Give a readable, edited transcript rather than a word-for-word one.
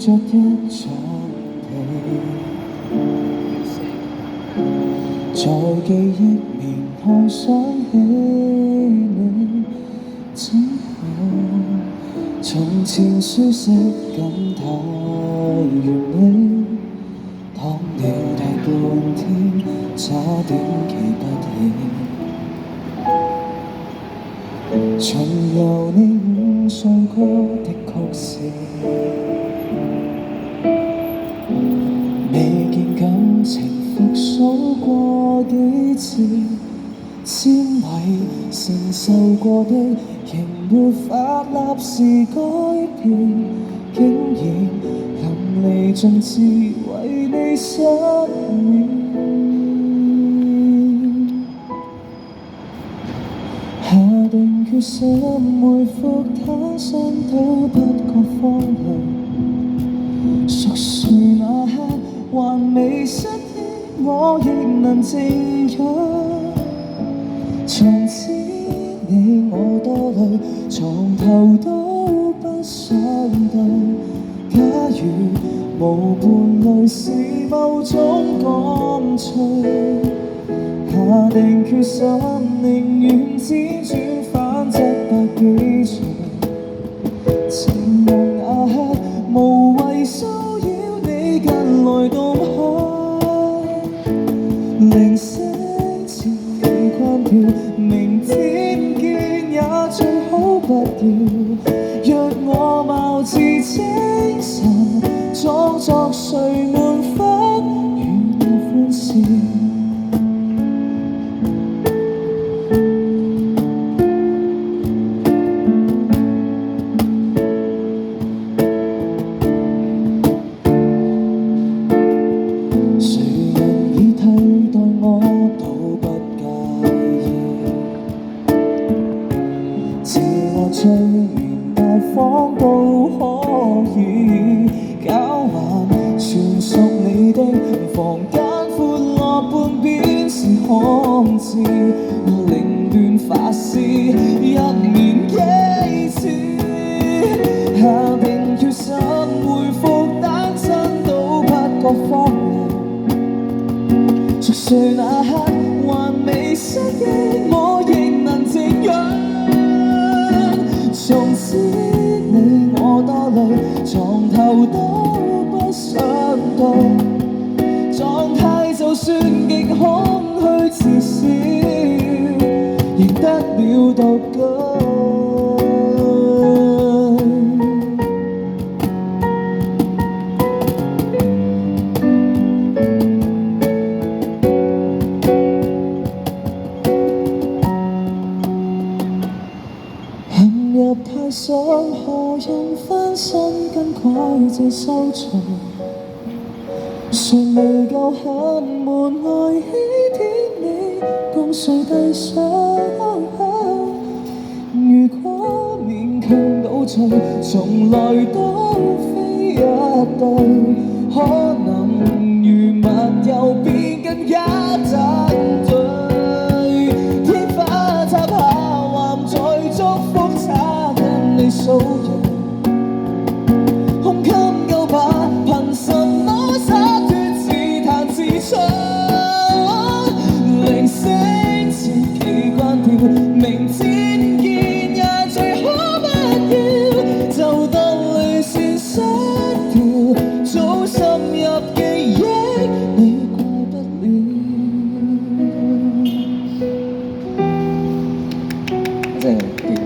着一張被，在記憶面看想起你之後，從前舒適感太完美，躺了大半天，差點記不起。重遊你5歲歌的曲線，未見感情復數過幾次，纖維承受過的，仍沒法立時改變，竟然淋漓盡致為你失眠。下定決心回復他身都不覺荒涼，熟睡那刻還未失憶，我亦能靜養。從此你我多累，床頭都不想對。假如無伴侶是某種乾脆，下定決心寧願輾轉反側百幾場，情夢那刻無謂騷擾你近來動向，鈴聲前被關掉，明天見也最好不要。若我貌似精神，裝作睡滿分與我歡笑。睡眠大方都可以交還，全屬你的房間闊落半邊是空置，凌亂髮絲一年幾次，下定決心回復單身都不覺荒涼，熟睡那刻還未失憶，我亦能靜養。從此你我多累，床頭都不想對，狀態就算極空虛至少，亦得了獨居。入太想何用翻身跟拐子收場，誰未夠恨門來欺騙你共誰遞上，如果勉強倒退，從來都非一對，可能如漫遊變更加針對，天花塌下還在祝福你數人，胸襟夠吧？憑什麼灑脫自彈自唱？鈴聲前期關掉，明天見也最好不要，就當淚腺失調，早深入記憶，你過不了。多謝。